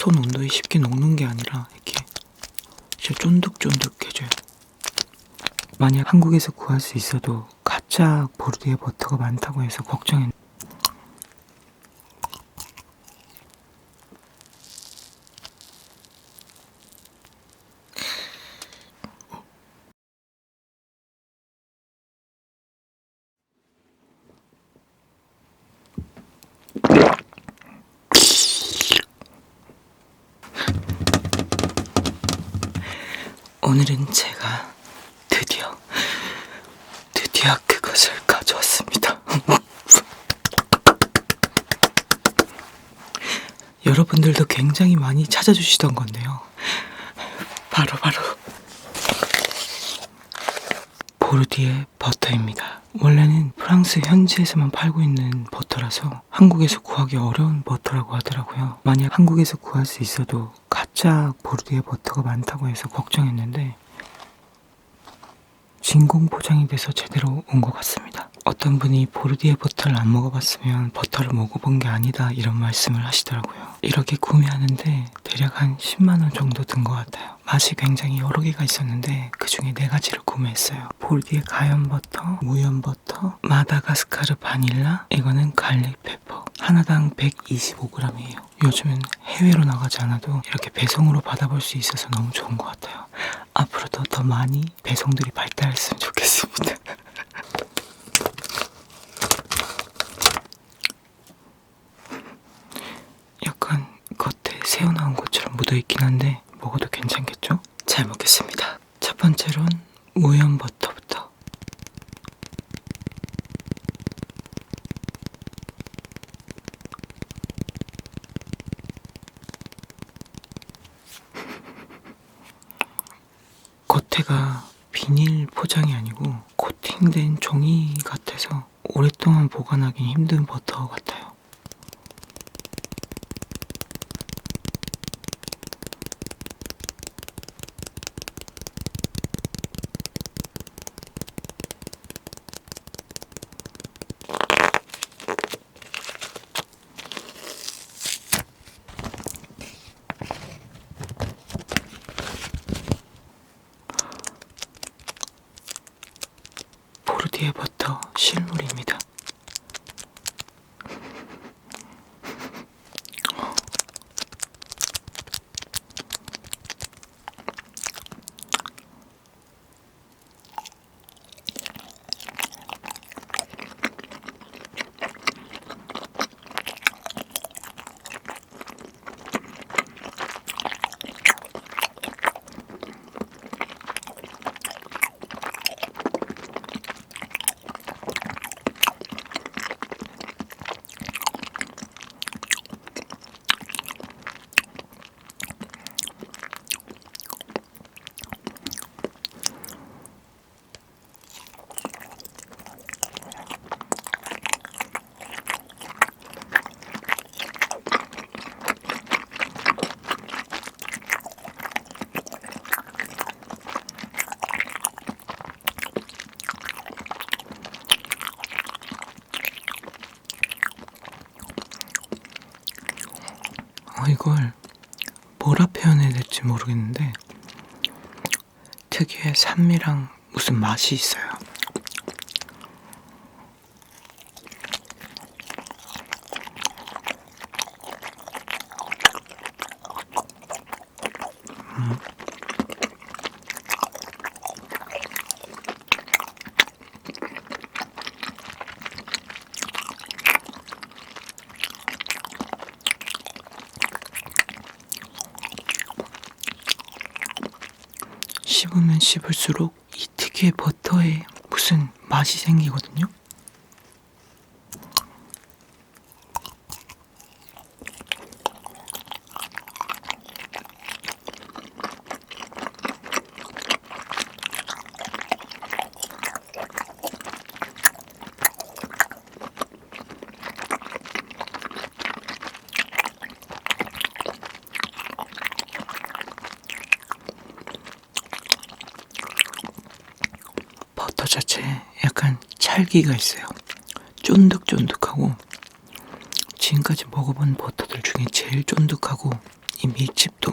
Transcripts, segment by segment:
손 온도에 쉽게 녹는 게 아니라 이렇게 진짜 쫀득쫀득해져요. 만약 한국에서 구할 수 있어도 가짜 보르디에 버터가 많다고 해서 걱정했는데 오늘은 제가 드디어 그것을 가져왔습니다. 여러분들도 굉장히 많이 찾아주시던 건데요. 바로 보르디에 버터입니다. 원래는 프랑스 현지에서만 팔고 있는 버터라서 한국에서 구하기 어려운 버터라고 하더라고요. 만약 한국에서 구할 수 있어도 가짜 보르디에 버터가 많다고 해서 걱정했는데 진공 포장이 돼서 제대로 온 것 같습니다. 어떤 분이 보르디에 버터를 안 먹어봤으면 버터를 먹어본 게 아니다 이런 말씀을 하시더라고요. 이렇게 구매하는데 대략 한 10만원 정도 든 것 같아요. 맛이 굉장히 여러 개가 있었는데 그 중에 4가지를 구매했어요. 보르디에 가염 버터, 무염 버터, 마다가스카르 바닐라, 이거는 갈릭 페퍼. 하나당 125g이에요. 요즘은 해외로 나가지 않아도 이렇게 배송으로 받아볼 수 있어서 너무 좋은 것 같아요. 앞으로도 더 많이 배송들이 발달했으면 좋겠습니다. 약간 겉에 새어 나온 것처럼 묻어있긴 한데 먹어도 괜찮겠죠? 잘 먹겠습니다. 첫 번째로는 무염 버터부터. 겉에가 비닐 포장이 아니고 코팅된 종이 같아서 오랫동안 보관하기 힘든 버터 같아요. 보르디에 버터 실물입니다. 이걸 뭐라 표현해야 될지 모르겠는데 특유의 산미랑 무슨 맛이 있어요. 씹으면 씹을수록 이 특유의 버터에 무슨 맛이 생기거든요. 버터 자체에 약간 찰기가 있어요. 쫀득쫀득하고 지금까지 먹어본 버터들 중에 제일 쫀득하고 이 밀집도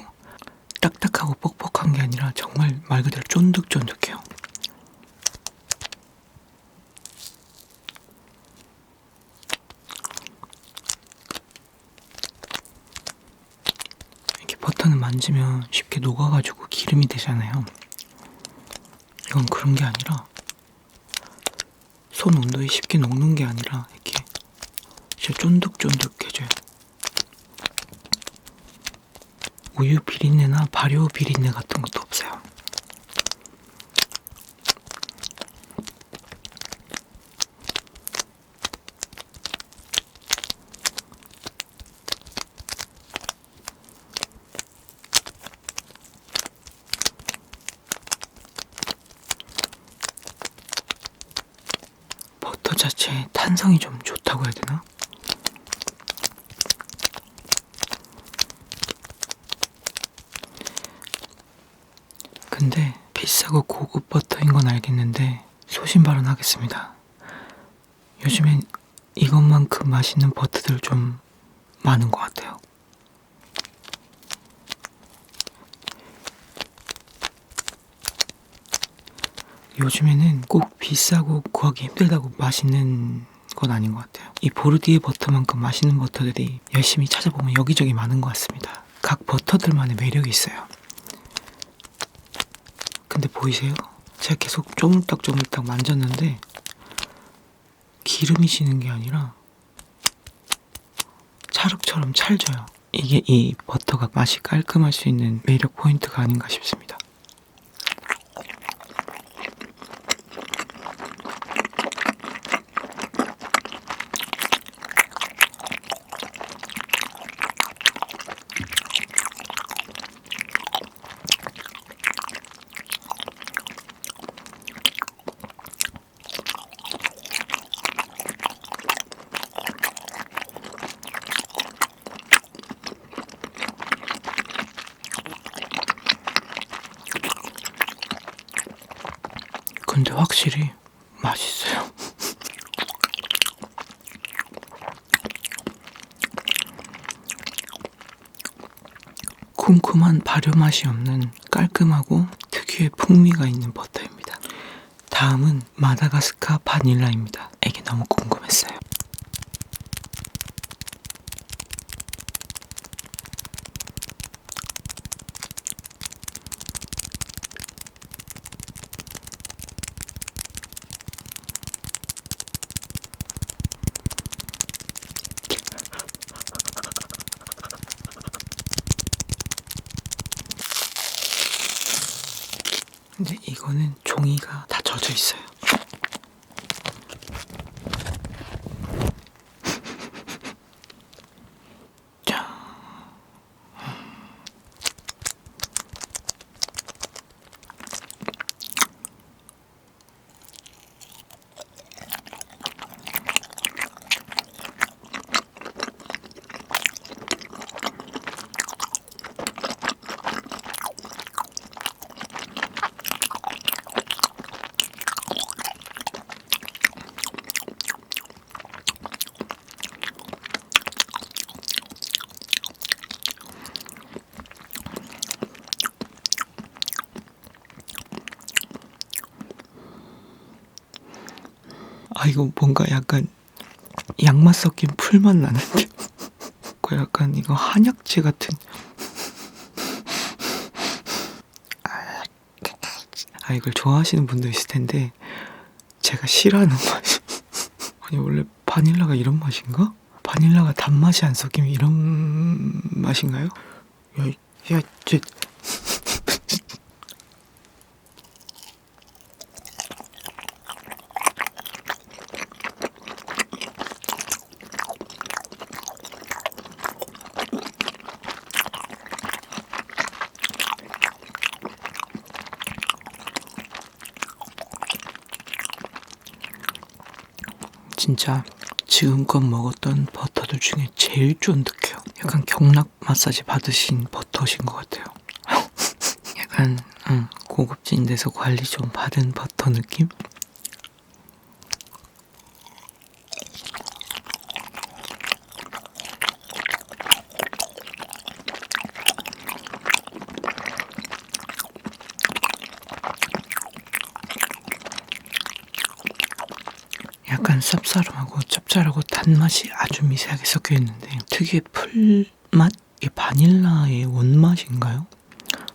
딱딱하고 뻑뻑한 게 아니라 정말 말 그대로 쫀득쫀득해요. 이렇게 버터는 만지면 쉽게 녹아가지고 기름이 되잖아요. 이건 그런 게 아니라 손 온도에 쉽게 녹는 게 아니라 이렇게 진짜 쫀득쫀득해져요. 우유 비린내나 발효 비린내 같은 것도 없어요. 버터 자체의 탄성이 좀 좋다고 해야 되나? 근데 비싸고 고급 버터인 건 알겠는데 소신 발언하겠습니다. 요즘엔 이것만큼 맛있는 버터들 좀 많은 것 같아요. 요즘에는 꼭 비싸고 구하기 힘들다고 맛있는 건 아닌 것 같아요. 이 보르디에 버터만큼 맛있는 버터들이 열심히 찾아보면 여기저기 많은 것 같습니다. 각 버터들만의 매력이 있어요. 근데 보이세요? 제가 계속 쪼물딱쪼물딱 만졌는데 기름이 지는 게 아니라 찰흙처럼 찰져요. 이게 이 버터가 맛이 깔끔할 수 있는 매력 포인트가 아닌가 싶습니다. 근데 확실히 맛있어요. 쿰쿰한 발효 맛이 없는 깔끔하고 특유의 풍미가 있는 버터입니다. 다음은 마다가스카 바닐라입니다. 이게 너무 궁금했어요. 근데 이거는 종이가 다 젖어 있어요. 자, 이거 뭔가 약간 양맛 섞인 풀맛 나는데 그 약간 이거 한약재 같은. 이걸 좋아하시는 분도 있을 텐데 제가 싫어하는 맛이 아니 원래 바닐라가 이런 맛인가? 바닐라가 단맛이 안 섞이면 이런 맛인가요? 야, 진짜 지금껏 먹었던 버터들 중에 제일 쫀득해요. 약간 경락 마사지 받으신 버터신 것 같아요. 약간 고급진 데서 관리 좀 받은 버터 느낌? 약간 쌉싸름하고 짭짤하고 단맛이 아주 미세하게 섞여 있는데 특유의 풀맛? 이게 바닐라의 원맛인가요?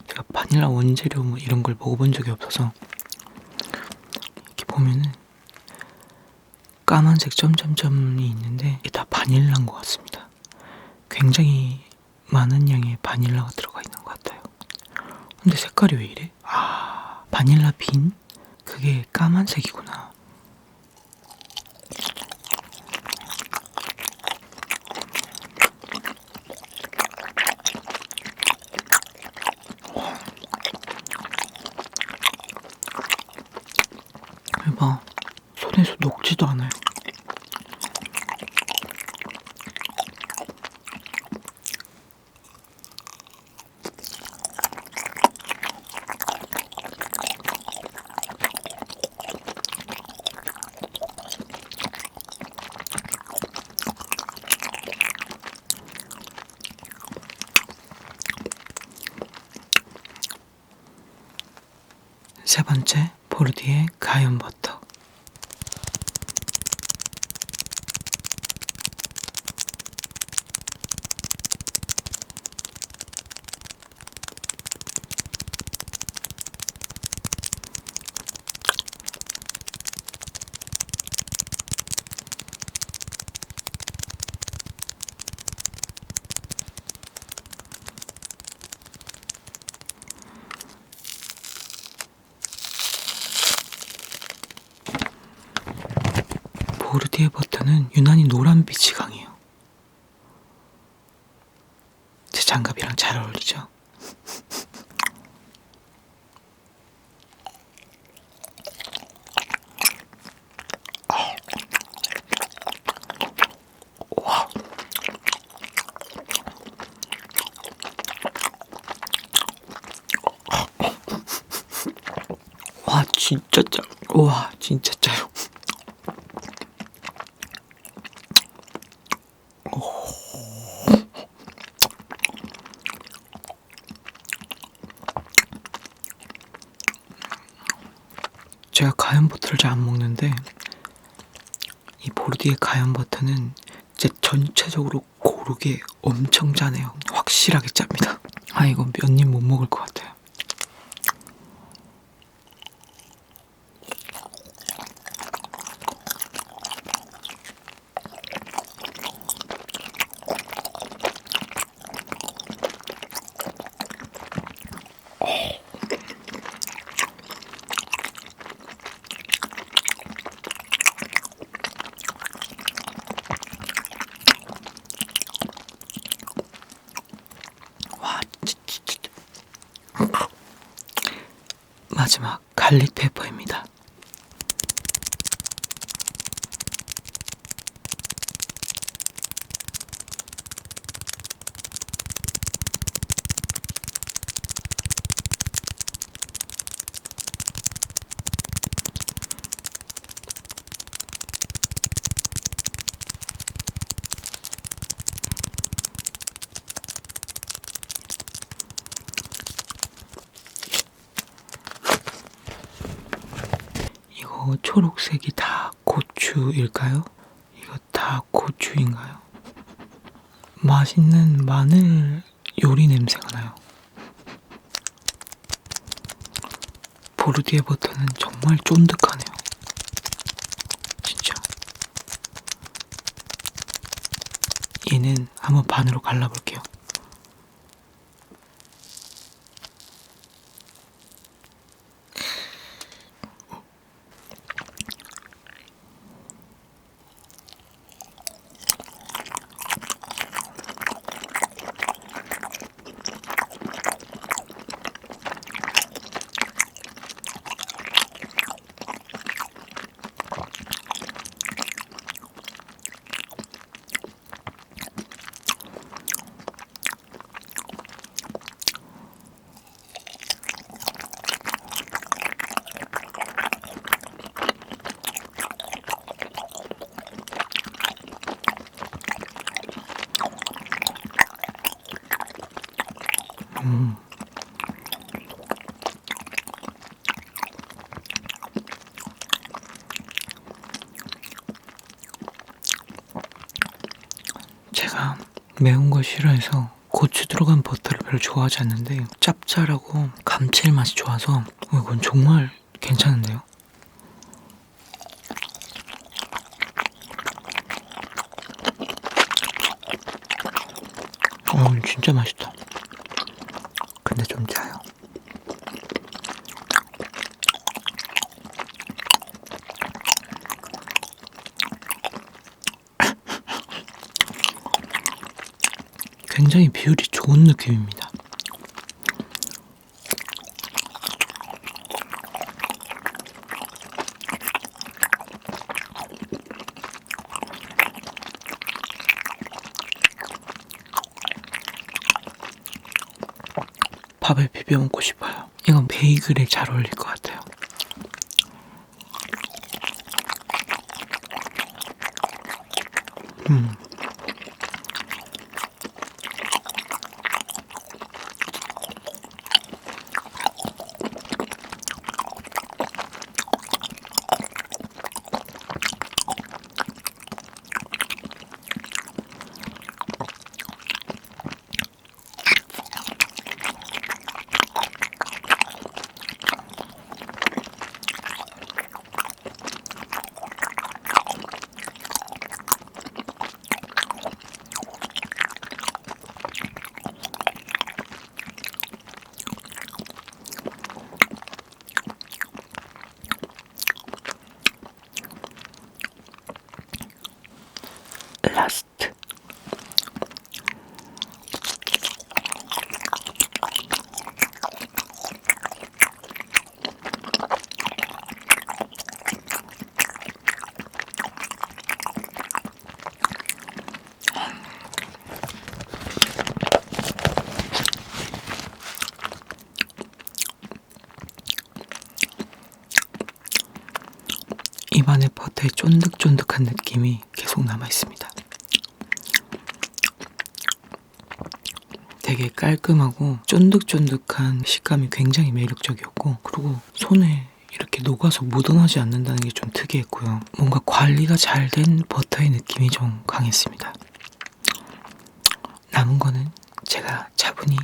제가 바닐라 원재료 뭐 이런 걸 먹어본 적이 없어서 이렇게 보면은 까만색 점점점이 있는데 이게 다 바닐라인 것 같습니다. 굉장히 많은 양의 바닐라가 들어가 있는 것 같아요. 근데 색깔이 왜 이래? 아, 바닐라 빈? 그게 까만색이구나. 대박. 손에서 녹지도 않아요. 세 번째, 포르디의 가염 버터. 포르디의 버터는 유난히 노란빛이 강해요. 제 장갑이랑 잘 어울리죠? 와, 진짜 짜. 와, 진짜 짜요. 제가 가염 버터를 잘 안 먹는데 이 포르디의 가염 버터는 진짜 전체적으로 고르게 엄청 짜네요. 확실하게 짭니다. 아, 이거 몇 입 못 먹을 것 같아요. 와, 진짜. 마지막 갈릭 페퍼입니다. 이거 초록색이 다 고추일까요? 이거 다 고추인가요? 맛있는 마늘 요리 냄새가 나요. 포르디의 버터는 정말 쫀득하네요. 진짜. 얘는 한번 반으로 갈라볼게요. 매운 걸 싫어해서 고추 들어간 버터를 별로 좋아하지 않는데 짭짤하고 감칠맛이 좋아서 이건 정말 괜찮은데요? 진짜 맛있다. 근데 좀 짜요. 굉장히 비율이 좋은 느낌입니다. 밥에 비벼 먹고 싶어요. 이건 베이글에 잘 어울릴 것 같아요. 라스트. 입안에 버터의 쫀득쫀득한 느낌이 계속 남아있습니다. 되게 깔끔하고 쫀득쫀득한 식감이 굉장히 매력적이었고, 그리고 손에 이렇게 녹아서 묻어나지 않는다는 게 좀 특이했고요. 뭔가 관리가 잘 된 버터의 느낌이 좀 강했습니다. 남은 거는 제가 차분히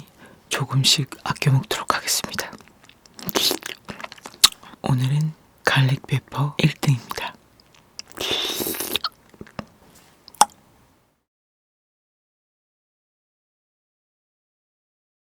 조금씩 아껴 먹도록 하겠습니다. 오늘은 갈릭 페퍼 1등입니다.